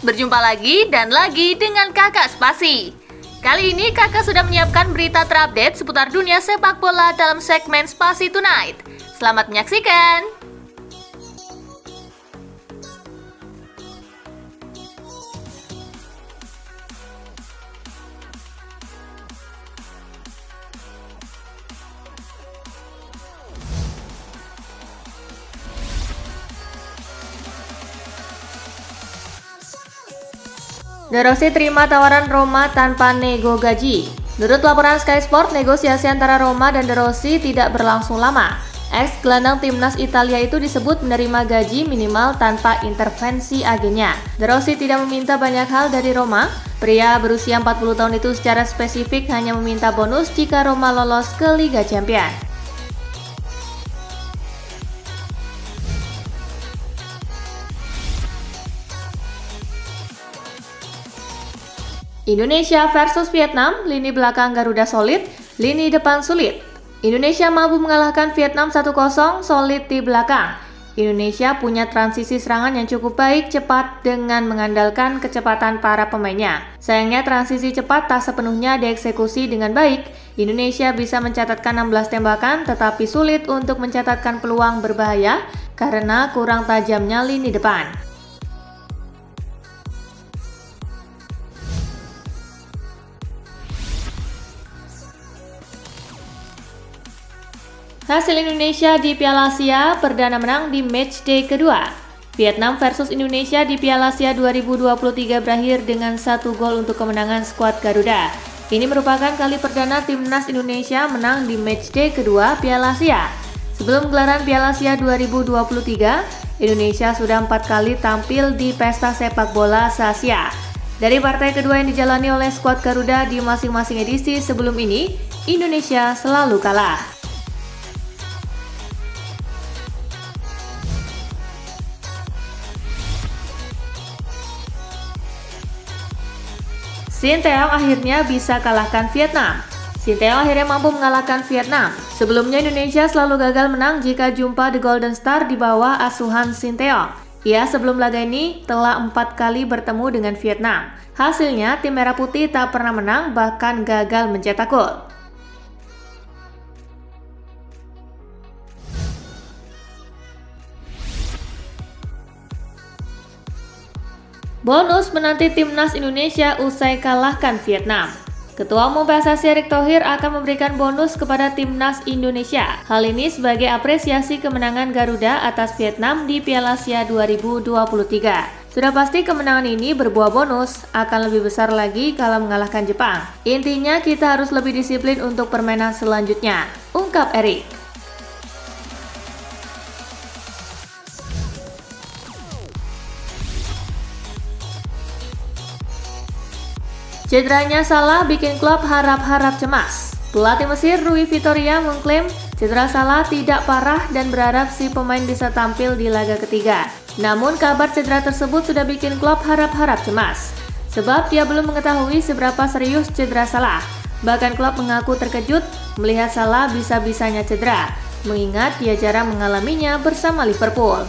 berjumpa lagi dan lagi dengan Kakak Spasi. Kali ini Kakak sudah menyiapkan berita terupdate seputar dunia sepak bola dalam segmen Spasi Tonight. Selamat menyaksikan! De Rossi terima tawaran Roma tanpa nego gaji. Menurut laporan Sky Sport, negosiasi antara Roma dan De Rossi tidak berlangsung lama. Ex-gelandang timnas Italia itu disebut menerima gaji minimal tanpa intervensi agennya. De Rossi tidak meminta banyak hal dari Roma. Pria berusia 40 tahun itu secara spesifik hanya meminta bonus jika Roma lolos ke Liga Champions. Indonesia versus Vietnam, lini belakang Garuda solid, lini depan sulit. Indonesia mampu mengalahkan Vietnam 1-0, solid di belakang. Indonesia punya transisi serangan yang cukup baik, cepat dengan mengandalkan kecepatan para pemainnya. Sayangnya transisi cepat tak sepenuhnya dieksekusi dengan baik. Indonesia bisa mencatatkan 16 tembakan, tetapi sulit untuk mencatatkan peluang berbahaya karena kurang tajamnya lini depan. Hasil Indonesia di Piala Asia perdana menang di matchday kedua. Vietnam versus Indonesia di Piala Asia 2023 berakhir dengan 1 gol untuk kemenangan skuad Garuda. Ini merupakan kali perdana timnas Indonesia menang di matchday kedua Piala Asia. Sebelum gelaran Piala Asia 2023, Indonesia sudah 4 kali tampil di pesta sepak bola se-Asia. Dari partai kedua yang dijalani oleh skuad Garuda di masing-masing edisi sebelum ini, Indonesia selalu kalah. Sinteyong akhirnya bisa kalahkan Vietnam. Sinteyong akhirnya mampu mengalahkan Vietnam. Sebelumnya Indonesia selalu gagal menang jika jumpa The Golden Star di bawah asuhan Sinteyong. Ia sebelum laga ini telah 4 kali bertemu dengan Vietnam. Hasilnya tim merah putih tak pernah menang, bahkan gagal mencetak gol. Bonus menanti timnas Indonesia usai kalahkan Vietnam. Ketua Umum PSSI Erick Thohir akan memberikan bonus kepada timnas Indonesia. Hal ini sebagai apresiasi kemenangan Garuda atas Vietnam di Piala Asia 2023. Sudah pasti kemenangan ini berbuah bonus, akan lebih besar lagi kalau mengalahkan Jepang. Intinya kita harus lebih disiplin untuk permainan selanjutnya, ungkap Erick. Cederanya Salah bikin klub harap-harap cemas. Pelatih Mesir Rui Vitória mengklaim cedera Salah tidak parah dan berharap si pemain bisa tampil di laga ketiga. Namun kabar cedera tersebut sudah bikin klub harap-harap cemas. Sebab dia belum mengetahui seberapa serius cedera Salah. Bahkan klub mengaku terkejut melihat Salah bisa-bisanya cedera, mengingat dia jarang mengalaminya bersama Liverpool.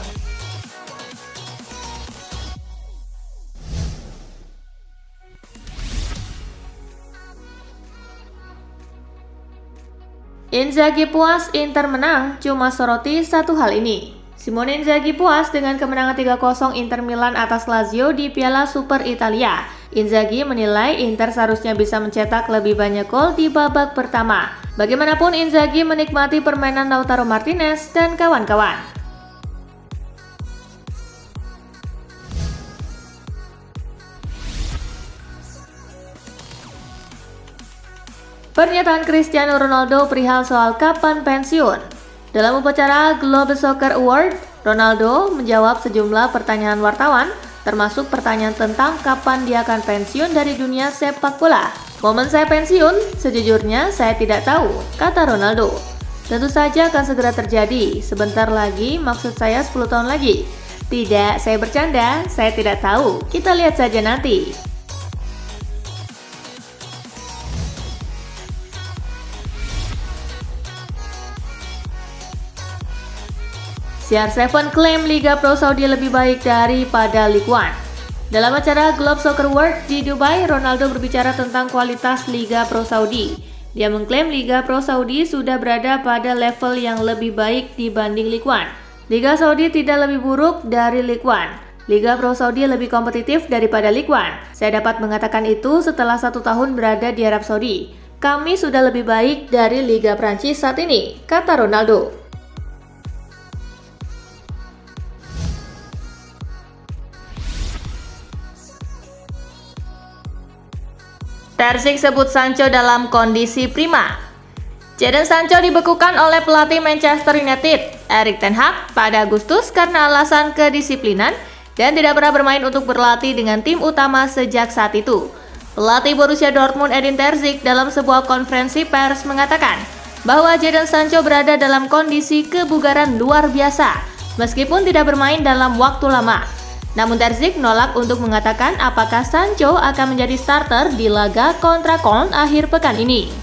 Inzaghi puas Inter menang, cuma soroti satu hal ini. Simone Inzaghi puas dengan kemenangan 3-0 Inter Milan atas Lazio di Piala Super Italia. Inzaghi menilai Inter seharusnya bisa mencetak lebih banyak gol di babak pertama. Bagaimanapun Inzaghi menikmati permainan Lautaro Martinez dan kawan-kawan. Pernyataan Cristiano Ronaldo perihal soal kapan pensiun. Dalam upacara Global Soccer Award, Ronaldo menjawab sejumlah pertanyaan wartawan, termasuk pertanyaan tentang kapan dia akan pensiun dari dunia sepak bola. Momen saya pensiun, sejujurnya saya tidak tahu, kata Ronaldo. Tentu saja akan segera terjadi, sebentar lagi, maksud saya 10 tahun lagi. Tidak, saya bercanda, saya tidak tahu, kita lihat saja nanti. CR7 klaim Liga Pro Saudi lebih baik daripada Ligue 1. Dalam acara Globe Soccer World di Dubai, Ronaldo berbicara tentang kualitas Liga Pro Saudi. Dia mengklaim Liga Pro Saudi sudah berada pada level yang lebih baik dibanding Ligue 1. Liga Saudi tidak lebih buruk dari Ligue 1. Liga Pro Saudi lebih kompetitif daripada Ligue 1. Saya dapat mengatakan itu setelah 1 tahun berada di Arab Saudi. Kami sudah lebih baik dari Liga Prancis saat ini, kata Ronaldo. Terzic sebut Sancho dalam kondisi prima. Jadon Sancho dibekukan oleh pelatih Manchester United, Erik ten Hag, pada Agustus karena alasan kedisiplinan dan tidak pernah bermain untuk berlatih dengan tim utama sejak saat itu. Pelatih Borussia Dortmund Edin Terzic dalam sebuah konferensi pers mengatakan bahwa Jadon Sancho berada dalam kondisi kebugaran luar biasa meskipun tidak bermain dalam waktu lama. Namun Terzic menolak untuk mengatakan apakah Sancho akan menjadi starter di laga kontra Köln akhir pekan ini.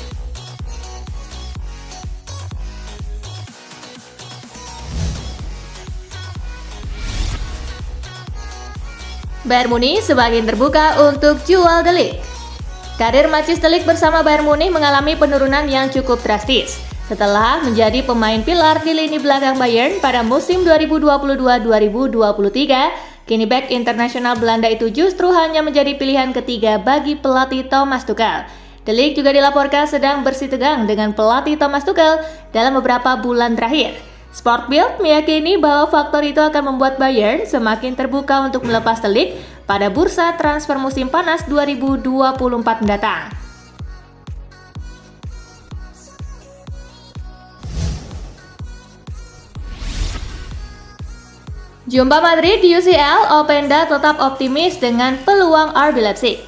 Bayern Munich sebagian terbuka untuk jual De Ligt. Karir Matthijs De Ligt bersama Bayern Munich mengalami penurunan yang cukup drastis setelah menjadi pemain pilar di lini belakang Bayern pada musim 2022-2023. Kini bek internasional Belanda itu justru hanya menjadi pilihan ketiga bagi pelatih Thomas Tuchel. De Ligt juga dilaporkan sedang bersitegang dengan pelatih Thomas Tuchel dalam beberapa bulan terakhir. Sport Bild meyakini bahwa faktor itu akan membuat Bayern semakin terbuka untuk melepas De Ligt pada bursa transfer musim panas 2024 mendatang. Jumpa Madrid di UCL, Openda tetap optimis dengan peluang RB Leipzig.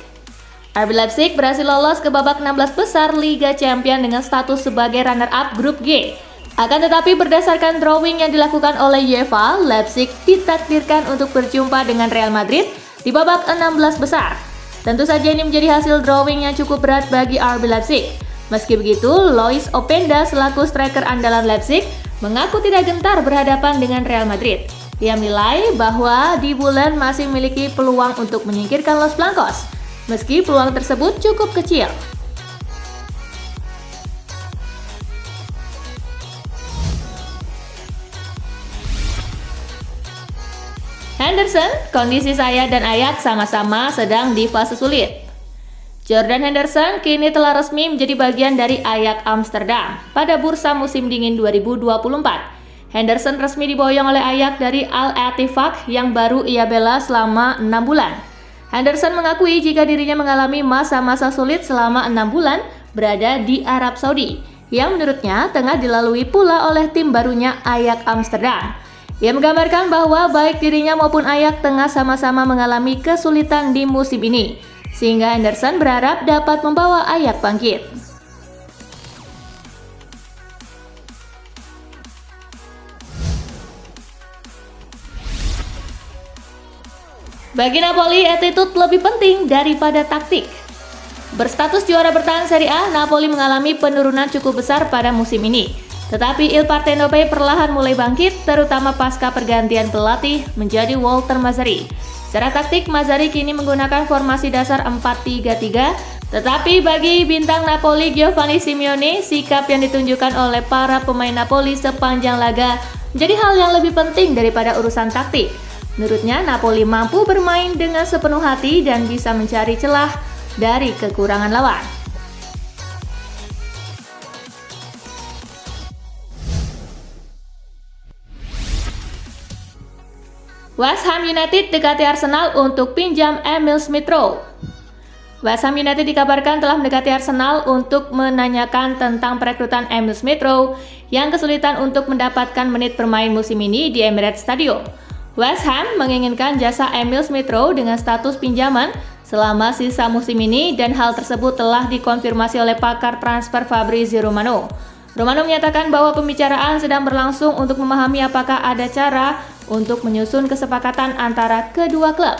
RB Leipzig berhasil lolos ke babak 16 besar Liga Champions dengan status sebagai runner-up grup G. Akan tetapi berdasarkan drawing yang dilakukan oleh UEFA, Leipzig ditakdirkan untuk berjumpa dengan Real Madrid di babak 16 besar. Tentu saja ini menjadi hasil drawing yang cukup berat bagi RB Leipzig. Meski begitu, Lois Openda selaku striker andalan Leipzig mengaku tidak gentar berhadapan dengan Real Madrid. Dia menilai bahwa di bulan masih memiliki peluang untuk menyingkirkan Los Blancos, meski peluang tersebut cukup kecil. Henderson, kondisi saya dan Ajax sama-sama sedang di fase sulit. Jordan Henderson kini telah resmi menjadi bagian dari Ajax Amsterdam pada bursa musim dingin 2024. Henderson resmi diboyong oleh Ajax dari Al-Ettifaq yang baru ia bela selama 6 bulan. Henderson mengakui jika dirinya mengalami masa-masa sulit selama 6 bulan berada di Arab Saudi, yang menurutnya tengah dilalui pula oleh tim barunya Ajax Amsterdam. Ia menggambarkan bahwa baik dirinya maupun Ajax tengah sama-sama mengalami kesulitan di musim ini, sehingga Henderson berharap dapat membawa Ajax bangkit. Bagi Napoli, attitude lebih penting daripada taktik. Berstatus juara bertahan Serie A, Napoli mengalami penurunan cukup besar pada musim ini. Tetapi Il Partenope perlahan mulai bangkit, terutama pasca pergantian pelatih menjadi Walter Mazzarri. Secara taktik, Mazzarri kini menggunakan formasi dasar 4-3-3, tetapi bagi bintang Napoli Giovanni Simeone, sikap yang ditunjukkan oleh para pemain Napoli sepanjang laga menjadi hal yang lebih penting daripada urusan taktik. Menurutnya, Napoli mampu bermain dengan sepenuh hati dan bisa mencari celah dari kekurangan lawan. West Ham United dekati Arsenal untuk pinjam Emil Smith-Rowe. West Ham United dikabarkan telah mendekati Arsenal untuk menanyakan tentang perekrutan Emil Smith-Rowe yang kesulitan untuk mendapatkan menit bermain musim ini di Emirates Stadium. West Ham menginginkan jasa Emil Smith-Rowe dengan status pinjaman selama sisa musim ini, dan hal tersebut telah dikonfirmasi oleh pakar transfer Fabrizio Romano. Romano menyatakan bahwa pembicaraan sedang berlangsung untuk memahami apakah ada cara untuk menyusun kesepakatan antara kedua klub.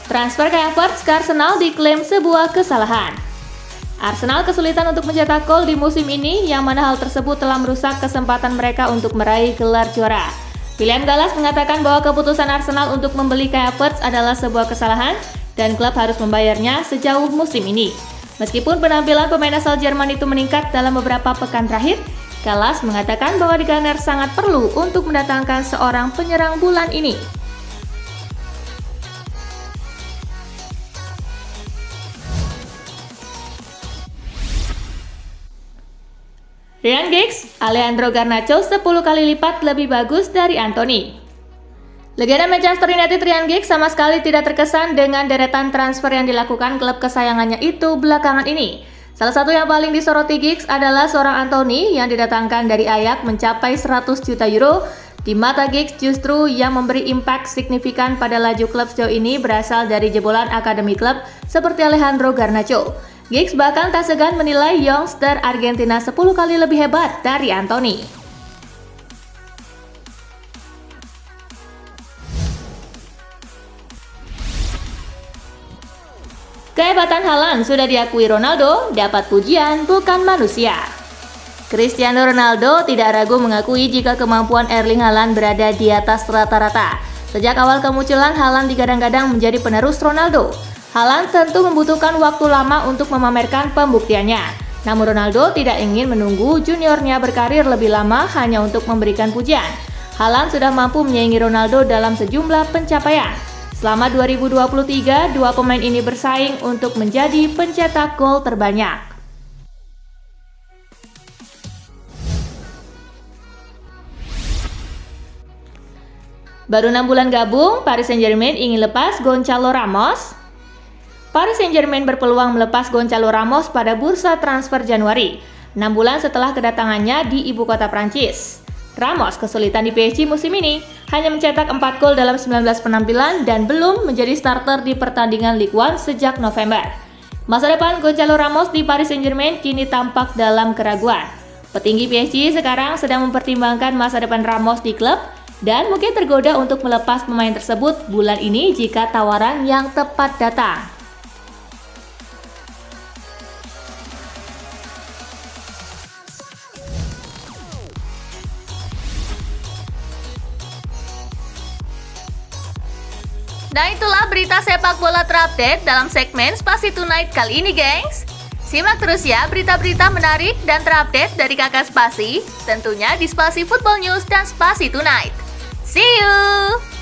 Transfer Kai Havertz ke Arsenal diklaim sebuah kesalahan. Arsenal kesulitan untuk mencetak gol di musim ini, yang mana hal tersebut telah merusak kesempatan mereka untuk meraih gelar juara. William Gallas mengatakan bahwa keputusan Arsenal untuk membeli Kai Havertz adalah sebuah kesalahan dan klub harus membayarnya sejauh musim ini. Meskipun penampilan pemain asal Jerman itu meningkat dalam beberapa pekan terakhir, Gallas mengatakan bahwa di Gunners sangat perlu untuk mendatangkan seorang penyerang bulan ini. Ryan Giggs, Alejandro Garnacho 10 kali lipat lebih bagus dari Anthony. Legenda Manchester United Ryan Giggs sama sekali tidak terkesan dengan deretan transfer yang dilakukan klub kesayangannya itu belakangan ini. Salah satu yang paling disoroti Giggs adalah seorang Anthony yang didatangkan dari Ajax mencapai 100 juta euro. Di mata Giggs justru yang memberi impact signifikan pada laju klub sejauh ini berasal dari jebolan akademi klub seperti Alejandro Garnacho. Giggs bahkan tak segan menilai youngster Argentina 10 kali lebih hebat dari Anthony. Kehebatan Haaland sudah diakui Ronaldo, dapat pujian bukan manusia. Cristiano Ronaldo tidak ragu mengakui jika kemampuan Erling Haaland berada di atas rata-rata. Sejak awal kemunculan, Haaland digadang-gadang menjadi penerus Ronaldo. Haaland tentu membutuhkan waktu lama untuk memamerkan pembuktiannya. Namun Ronaldo tidak ingin menunggu juniornya berkarir lebih lama hanya untuk memberikan pujian. Haaland sudah mampu menyaingi Ronaldo dalam sejumlah pencapaian. Selama 2023, dua pemain ini bersaing untuk menjadi pencetak gol terbanyak. Baru 6 bulan gabung, Paris Saint-Germain ingin lepas Gonçalo Ramos. Paris Saint-Germain berpeluang melepas Gonçalo Ramos pada bursa transfer Januari, 6 bulan setelah kedatangannya di ibu kota Prancis. Ramos kesulitan di PSG musim ini, hanya mencetak 4 gol dalam 19 penampilan dan belum menjadi starter di pertandingan Ligue 1 sejak November. Masa depan Gonçalo Ramos di Paris Saint-Germain kini tampak dalam keraguan. Petinggi PSG sekarang sedang mempertimbangkan masa depan Ramos di klub dan mungkin tergoda untuk melepas pemain tersebut bulan ini jika tawaran yang tepat datang. Nah, itulah berita sepak bola terupdate dalam segmen Spasi Tonight kali ini, gengs. Simak terus ya berita-berita menarik dan terupdate dari Kakak Spasi, tentunya di Spasi Football News dan Spasi Tonight. See you!